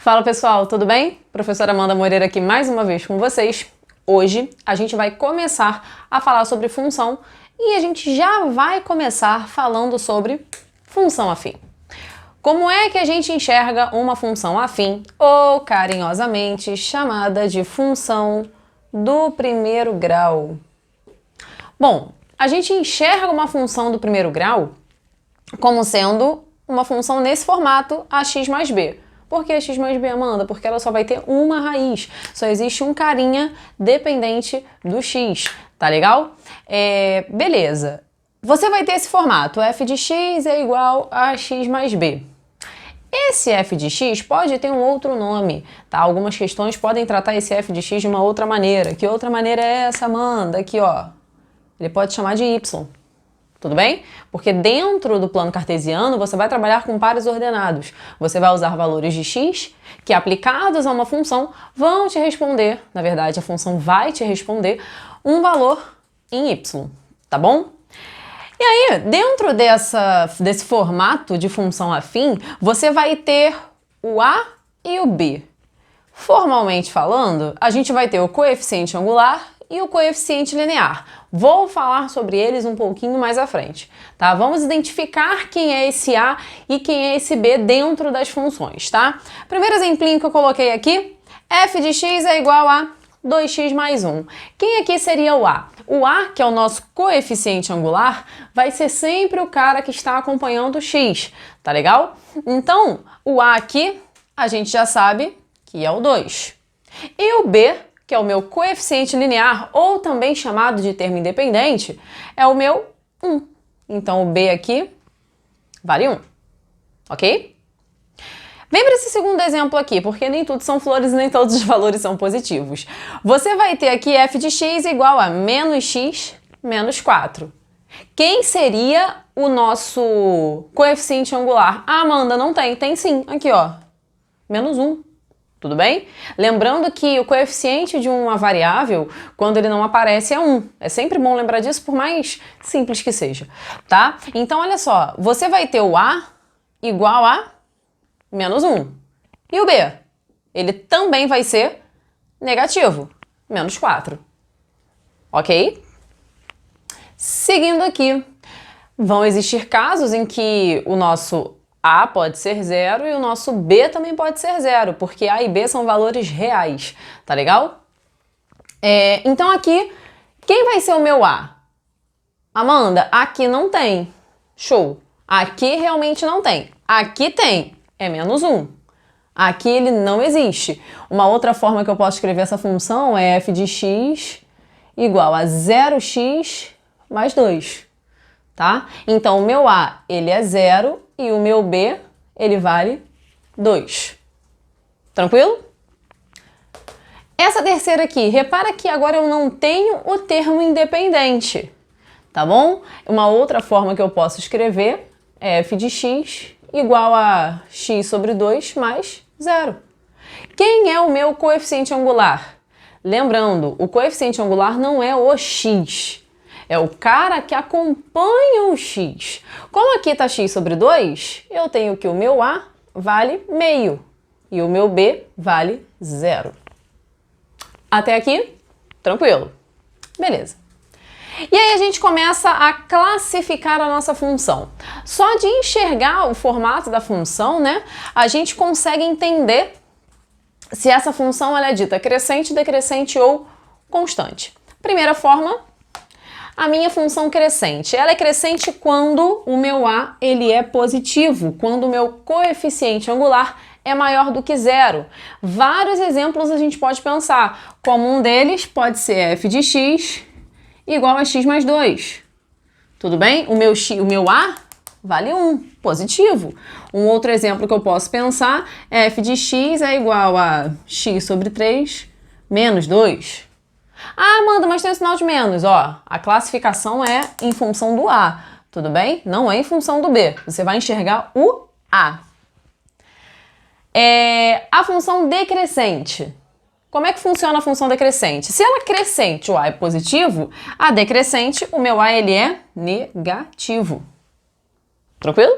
Fala pessoal, tudo bem? Professora Amanda Moreira aqui mais uma vez com vocês. Hoje a gente vai começar a falar sobre função e a gente já vai começar falando sobre função afim. Como é que a gente enxerga uma função afim, ou carinhosamente chamada de função do primeiro grau? Bom, a gente enxerga uma função do primeiro grau como sendo uma função nesse formato ax mais b. Por que x mais b, Amanda? Porque ela só vai ter uma raiz. Só existe um carinha dependente do x, tá legal? Beleza. Você vai ter esse formato, f de x é igual a x mais b. Esse f de x pode ter um outro nome, tá? Algumas questões podem tratar esse f de x de uma outra maneira. Que outra maneira é essa, Amanda? Aqui, ó. Ele pode chamar de y. Tudo bem? Porque dentro do plano cartesiano você vai trabalhar com pares ordenados. Você vai usar valores de x que, aplicados a uma função, vão te responder, na verdade a função vai te responder, um valor em y, tá bom? E aí, dentro desse formato de função afim, você vai ter o a e o b. Formalmente falando, a gente vai ter o coeficiente angular e o coeficiente linear. Vou falar sobre eles um pouquinho mais à frente, tá? Vamos identificar quem é esse A e quem é esse B dentro das funções, tá? Primeiro exemplinho que eu coloquei aqui, f de x é igual a 2x mais 1. Quem aqui seria o A? O A, que é o nosso coeficiente angular, vai ser sempre o cara que está acompanhando o x, tá legal? Então, o A aqui, a gente já sabe que é o 2. E o B, que é o meu coeficiente linear, ou também chamado de termo independente, é o meu 1. Então, o B aqui vale 1, ok? Vem para esse segundo exemplo aqui, porque nem tudo são flores e nem todos os valores são positivos. Você vai ter aqui f de x igual a menos x menos 4. Quem seria o nosso coeficiente angular? Ah, Amanda, não tem. Tem sim. Aqui, ó. Menos 1. Tudo bem? Lembrando que o coeficiente de uma variável, quando ele não aparece, é 1. É sempre bom lembrar disso, por mais simples que seja, tá? Então, olha só, você vai ter o A igual a menos 1. E o B? Ele também vai ser negativo, menos 4. Ok? Seguindo aqui, vão existir casos em que o nosso A pode ser 0 e o nosso B também pode ser 0, porque A e B são valores reais, tá legal? Então aqui, quem vai ser o meu A? Amanda, aqui não tem. Show. Aqui realmente não tem. Aqui tem. É menos 1. Aqui ele não existe. Uma outra forma que eu posso escrever essa função é f de x igual a 0x mais 2. Tá? Então, o meu A, ele é 0 e o meu B, ele vale 2. Tranquilo? Essa terceira aqui, repara que agora eu não tenho o termo independente, tá bom? Uma outra forma que eu posso escrever é f de x igual a x sobre 2 mais 0. Quem é o meu coeficiente angular? Lembrando, o coeficiente angular não é o x. É o cara que acompanha o x. Como aqui está x sobre 2, eu tenho que o meu A vale meio e o meu B vale 0. Até aqui, tranquilo? Beleza. E aí a gente começa a classificar a nossa função. Só de enxergar o formato da função, né, a gente consegue entender se essa função ela é dita crescente, decrescente ou constante. Primeira forma, a minha função crescente. Ela é crescente quando o meu A ele é positivo, quando o meu coeficiente angular é maior do que 0. Vários exemplos a gente pode pensar, como um deles pode ser f de x igual a x mais 2. Tudo bem? O meu A vale 1, positivo. Um outro exemplo que eu posso pensar é f de x é igual a x sobre 3 menos 2. Ah, Amanda, mas tem o sinal de menos, ó. A classificação é em função do A, tudo bem? Não é em função do B. Você vai enxergar o A. A função decrescente. Como é que funciona a função decrescente? Se ela é crescente, o A é positivo, a decrescente, o meu A ele é negativo. Tranquilo?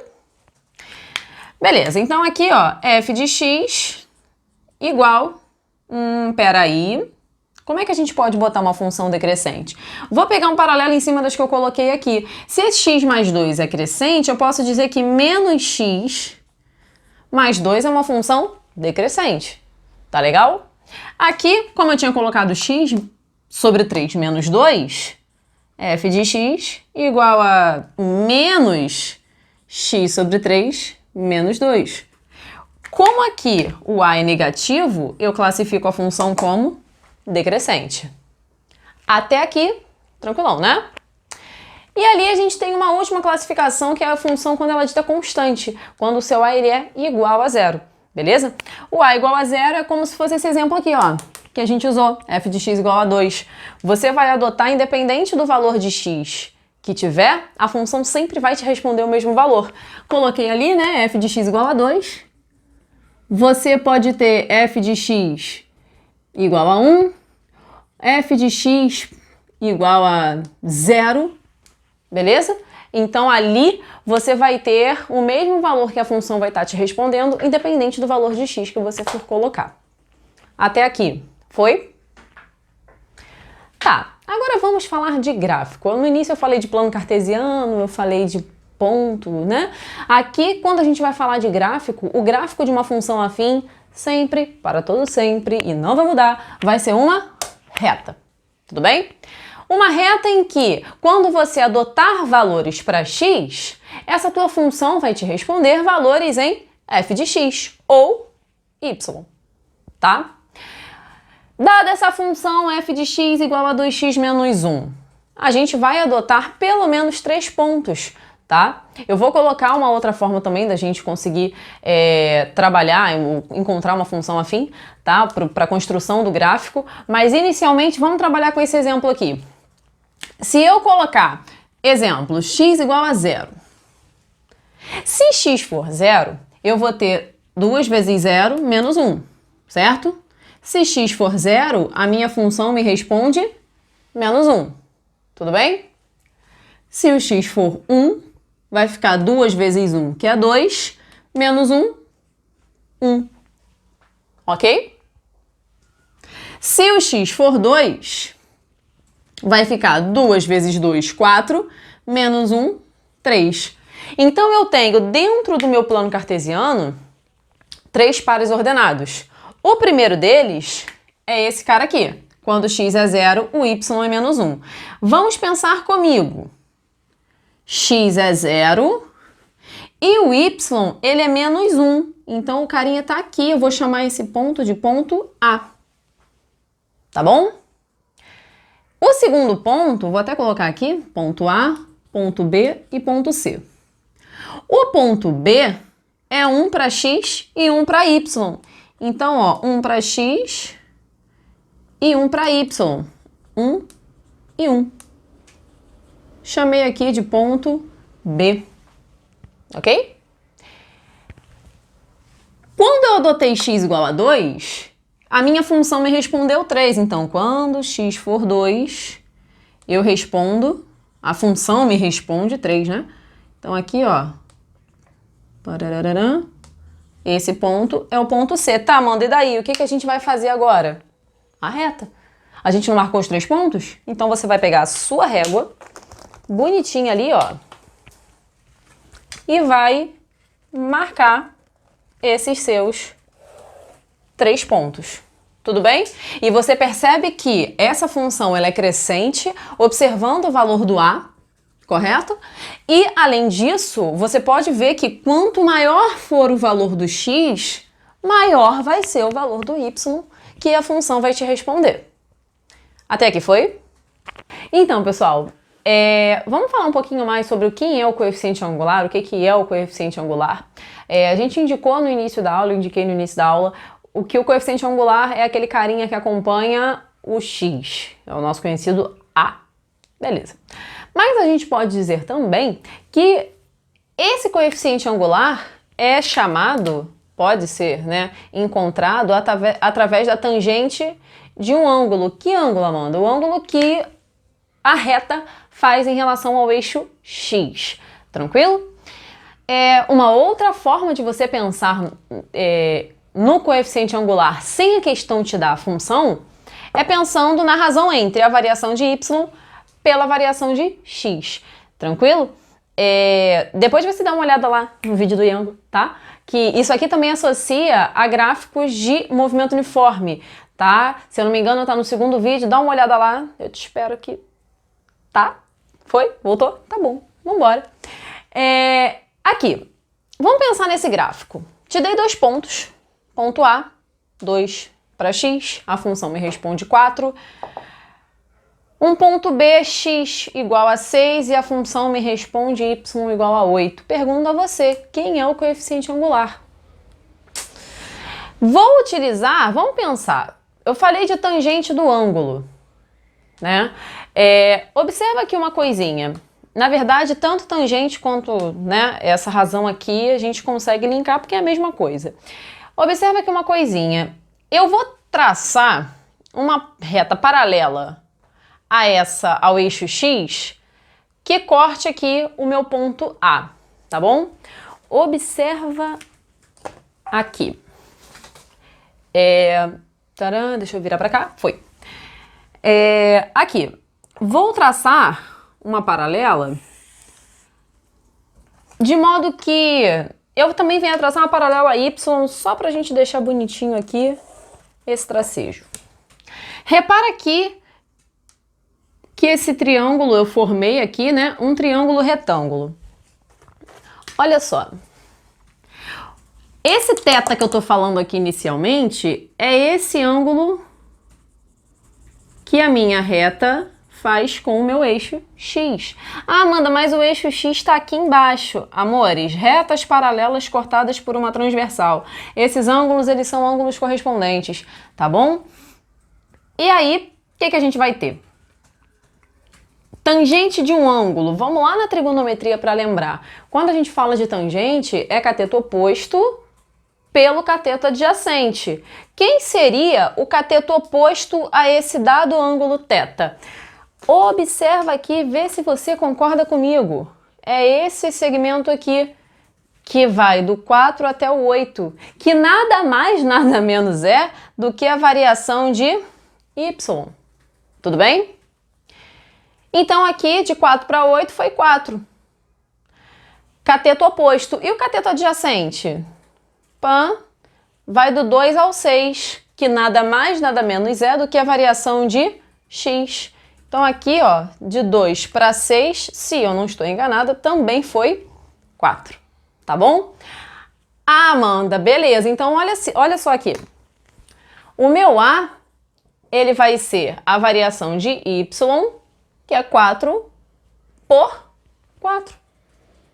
Beleza, então aqui, ó, f de x igual... peraí... Como é que a gente pode botar uma função decrescente? Vou pegar um paralelo em cima das que eu coloquei aqui. Se esse x mais 2 é crescente, eu posso dizer que menos x mais 2 é uma função decrescente. Tá legal? Aqui, como eu tinha colocado x sobre 3 menos 2, f de x igual a menos x sobre 3 menos 2. Como aqui o a é negativo, eu classifico a função como decrescente. Até aqui, tranquilão, né? E ali a gente tem uma última classificação, que é a função quando ela é dita constante, quando o seu a ele é igual a zero, beleza? O a igual a zero é como se fosse esse exemplo aqui, ó, que a gente usou, f de x igual a 2. Você vai adotar, independente do valor de x que tiver, a função sempre vai te responder o mesmo valor. Coloquei ali, né, f de x igual a 2. Você pode ter f de x igual a 1, f de x igual a 0, beleza? Então ali você vai ter o mesmo valor que a função vai estar te respondendo, independente do valor de x que você for colocar. Até aqui, foi? Tá, agora vamos falar de gráfico. No início eu falei de plano cartesiano, eu falei de ponto, né? Aqui, quando a gente vai falar de gráfico, o gráfico de uma função afim sempre, para todo sempre, e não vai mudar, vai ser uma reta. Tudo bem? Uma reta em que, quando você adotar valores para x, essa tua função vai te responder valores em f de x ou y, tá? Dada essa função f de x igual a 2x menos 1, a gente vai adotar pelo menos 3 pontos, tá? Eu vou colocar uma outra forma também da gente conseguir trabalhar, encontrar uma função afim, tá? Para a construção do gráfico, mas inicialmente vamos trabalhar com esse exemplo aqui. Se eu colocar exemplo x igual a 0, se x for 0, eu vou ter 2 vezes 0 menos 1, certo? Se x for 0, a minha função me responde menos 1, tudo bem? Se o x for 1, vai ficar 2 vezes 1, que é 2, menos 1, 1. Ok? Se o x for 2, vai ficar 2 vezes 2, 4, menos 1, 3. Então, eu tenho dentro do meu plano cartesiano 3 pares ordenados. O primeiro deles é esse cara aqui. Quando x é 0, o y é menos 1. Vamos pensar comigo. X é 0 e o y, ele é menos 1. Então, o carinha tá aqui. Eu vou chamar esse ponto de ponto A. Tá bom? O segundo ponto, vou até colocar aqui, ponto A, ponto B e ponto C. O ponto B é 1 para x e 1 para y. Então, ó, 1 para x e 1 para y. 1 e 1. Chamei aqui de ponto B. Ok? Quando eu adotei x igual a 2, a minha função me respondeu 3. Então, quando x for 2, eu respondo, a função me responde 3, né? Então, aqui, ó, esse ponto é o ponto C. Tá, Amanda, e daí? O que a gente vai fazer agora? A reta. A gente não marcou os 3 pontos? Então, você vai pegar a sua régua, bonitinha ali, ó, e vai marcar esses seus 3 pontos. Tudo bem? E você percebe que essa função ela é crescente, observando o valor do A, correto? E, além disso, você pode ver que quanto maior for o valor do x, maior vai ser o valor do y, que a função vai te responder. Até aqui foi? Então, pessoal, vamos falar um pouquinho mais sobre o que é o coeficiente angular, o que é o coeficiente angular. A gente indicou no início da aula, eu indiquei no início da aula, o que o coeficiente angular é aquele carinha que acompanha o x, é o nosso conhecido A. Beleza. Mas a gente pode dizer também que esse coeficiente angular é chamado, pode ser, né, encontrado através da tangente de um ângulo. Que ângulo, Amanda? O ângulo que a reta faz em relação ao eixo x. Tranquilo? Uma outra forma de você pensar no coeficiente angular sem a questão te dar a função, é pensando na razão entre a variação de y pela variação de x. Tranquilo? Depois você dá uma olhada lá no vídeo do Yang, tá? Que isso aqui também associa a gráficos de movimento uniforme, tá? Se eu não me engano, tá no segundo vídeo, dá uma olhada lá. Eu te espero aqui. Tá? Foi? Voltou? Tá bom. Vambora. Aqui, vamos pensar nesse gráfico. Te dei 2 pontos. Ponto A, 2 para x, a função me responde 4. Um ponto B, x igual a 6 e a função me responde y igual a 8. Pergunto a você, quem é o coeficiente angular? Vou utilizar, vamos pensar, eu falei de tangente do ângulo, né? Observa aqui uma coisinha. Na verdade, tanto tangente quanto, né, essa razão aqui a gente consegue linkar porque é a mesma coisa. Observa aqui uma coisinha. Eu vou traçar uma reta paralela ao eixo x que corte aqui o meu ponto A, tá bom? Observa aqui. Tcharam, deixa eu virar pra cá. Foi. Aqui. Vou traçar uma paralela de modo que eu também venho a traçar uma paralela a y só pra gente deixar bonitinho aqui esse tracejo. Repara aqui que esse triângulo eu formei aqui, né? Um triângulo retângulo. Olha só. Esse θ que eu tô falando aqui inicialmente é esse ângulo que a minha reta faz com o meu eixo x. Ah, Amanda, mas o eixo x está aqui embaixo. Amores, retas paralelas cortadas por uma transversal. Esses ângulos, eles são ângulos correspondentes, tá bom? E aí, o que a gente vai ter? Tangente de um ângulo. Vamos lá na trigonometria para lembrar. Quando a gente fala de tangente, é cateto oposto pelo cateto adjacente. Quem seria o cateto oposto a esse dado ângulo θ? Observa aqui, vê se você concorda comigo. É esse segmento aqui, que vai do 4 até o 8, que nada mais, nada menos é do que a variação de y. Tudo bem? Então aqui, de 4 para 8, foi 4. Cateto oposto. E o cateto adjacente? Pã, vai do 2 ao 6, que nada mais, nada menos é do que a variação de x. Então aqui, ó, de 2 para 6, se eu não estou enganada, também foi 4, tá bom? Ah, Amanda, beleza, então olha só aqui. O meu A, ele vai ser a variação de y, que é 4 por 4,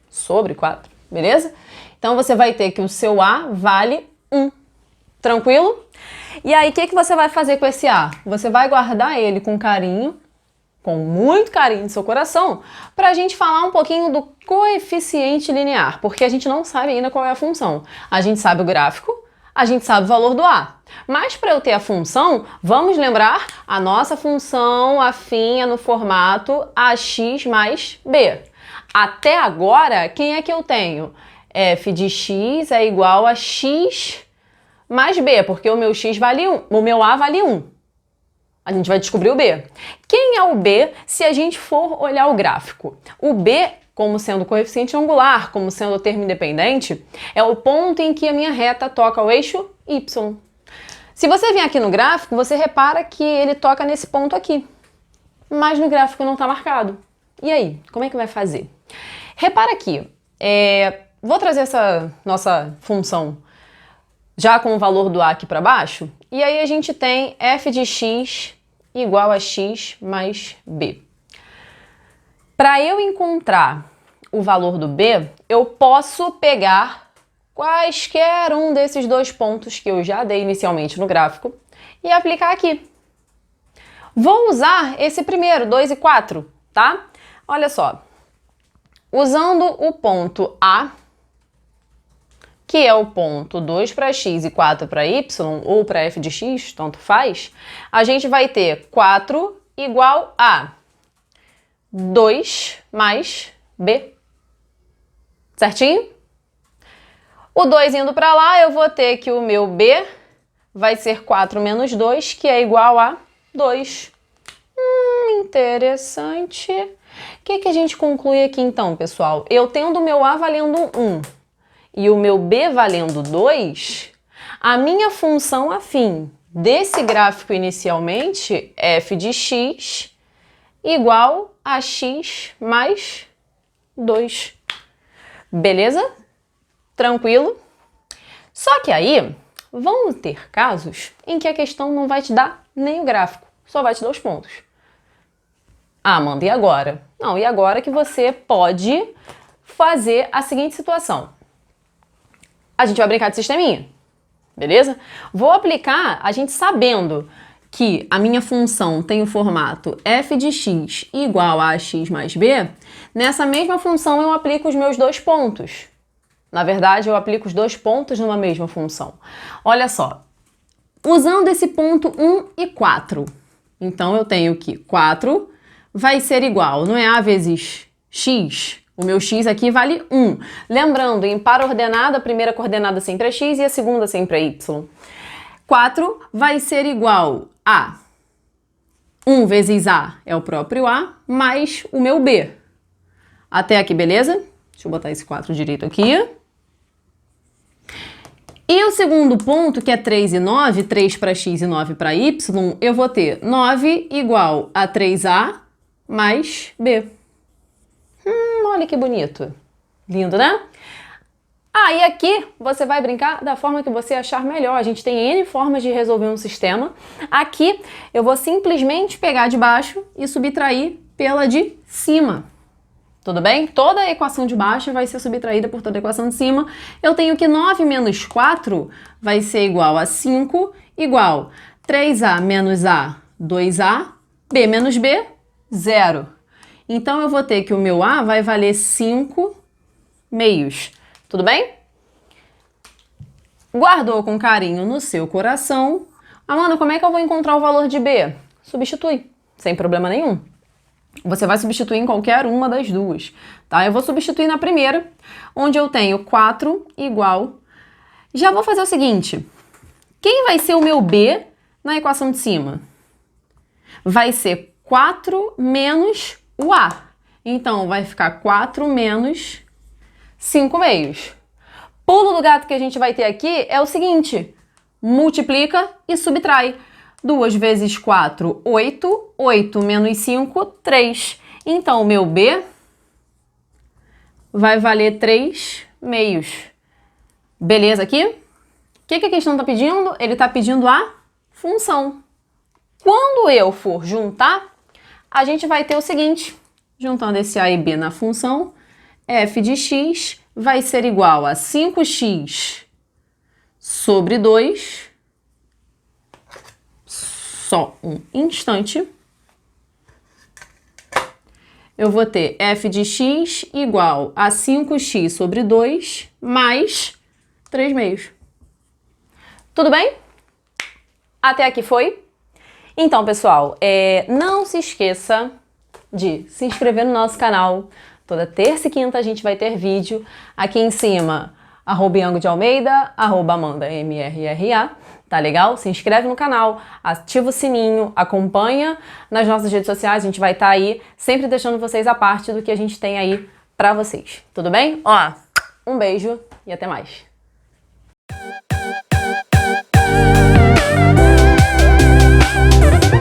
sobre 4, beleza? Então você vai ter que o seu A vale 1, tranquilo? E aí, o que você vai fazer com esse A? Você vai guardar ele com carinho, com muito carinho no seu coração, para a gente falar um pouquinho do coeficiente linear, porque a gente não sabe ainda qual é a função. A gente sabe o gráfico, a gente sabe o valor do A. Mas para eu ter a função, vamos lembrar a nossa função afim no formato ax mais b. Até agora, quem é que eu tenho? F de x é igual a x mais b, porque o meu x vale 1, o meu A vale 1. A gente vai descobrir o B. Quem é o B se a gente for olhar o gráfico? O B, como sendo coeficiente angular, como sendo o termo independente, é o ponto em que a minha reta toca o eixo Y. Se você vier aqui no gráfico, você repara que ele toca nesse ponto aqui. Mas no gráfico não está marcado. E aí, como é que vai fazer? Repara aqui, vou trazer essa nossa função já com o valor do A aqui para baixo, e aí a gente tem f de x igual a x mais b. Para eu encontrar o valor do b, eu posso pegar quaisquer um desses 2 pontos que eu já dei inicialmente no gráfico e aplicar aqui. Vou usar esse primeiro, 2 e 4, tá? Olha só. Usando o ponto A, que é o ponto 2 para x e 4 para y, ou para f de x, tanto faz, a gente vai ter 4 igual a 2 mais b. Certinho? O 2 indo para lá, eu vou ter que o meu B vai ser 4 menos 2, que é igual a 2. Interessante. O que a gente conclui aqui então, pessoal? Eu tendo o meu A valendo 1 e o meu B valendo 2, a minha função afim desse gráfico inicialmente, f de x, igual a x mais 2. Beleza? Tranquilo? Só que aí, vão ter casos em que a questão não vai te dar nem o gráfico, só vai te dar os pontos. Ah, Amanda, e agora? Não, e agora que você pode fazer a seguinte situação. A gente vai brincar de sisteminha, beleza? Vou aplicar, a gente sabendo que a minha função tem o formato f de x igual a x mais b, nessa mesma função eu aplico os meus 2 pontos. Na verdade, eu aplico os 2 pontos numa mesma função. Olha só, usando esse ponto 1 e 4, então eu tenho que 4 vai ser igual, não é a vezes x? O meu x aqui vale 1. Lembrando, em par ordenada, a primeira coordenada sempre é x e a segunda sempre é y. 4 vai ser igual a 1 vezes a é o próprio a, mais o meu b. Até aqui, beleza? Deixa eu botar esse 4 direito aqui. E o segundo ponto, que é 3 e 9, 3 para x e 9 para y, eu vou ter 9 igual a 3a mais b. Olha que bonito. Lindo, né? E aqui você vai brincar da forma que você achar melhor. A gente tem N formas de resolver um sistema. Aqui eu vou simplesmente pegar de baixo e subtrair pela de cima. Tudo bem? Toda a equação de baixo vai ser subtraída por toda a equação de cima. Eu tenho que 9 menos 4 vai ser igual a 5, igual 3a menos a, 2a, b menos b, 0. Então, eu vou ter que o meu a vai valer 5 meios. Tudo bem? Guardou com carinho no seu coração. Amanda, como é que eu vou encontrar o valor de b? Substitui, sem problema nenhum. Você vai substituir em qualquer uma das duas, tá? Eu vou substituir na primeira, onde eu tenho 4 igual... Já vou fazer o seguinte, quem vai ser o meu b na equação de cima? Vai ser 4 menos o a. Então, vai ficar 4 menos 5 meios. Pulo do gato que a gente vai ter aqui é o seguinte, multiplica e subtrai. 2 vezes 4, 8. 8 menos 5, 3. Então, o meu B vai valer 3 meios. Beleza aqui? O que a questão está pedindo? Ele está pedindo a função. Quando eu for juntar, a gente vai ter o seguinte. Juntando esse a e b na função, f de x vai ser igual a 5x sobre 2... Só um instante. Eu vou ter f de x igual a 5x sobre 2 mais 3 meios. Tudo bem? Até aqui foi? Então, pessoal, não se esqueça de se inscrever no nosso canal. Toda terça e quinta a gente vai ter vídeo. Aqui em cima, @Iango de Almeida, @AmandaMRRA. Tá legal? Se inscreve no canal, ativa o sininho, acompanha nas nossas redes sociais, a gente vai estar aí sempre deixando vocês a parte do que a gente tem aí pra vocês. Tudo bem? Um beijo e até mais.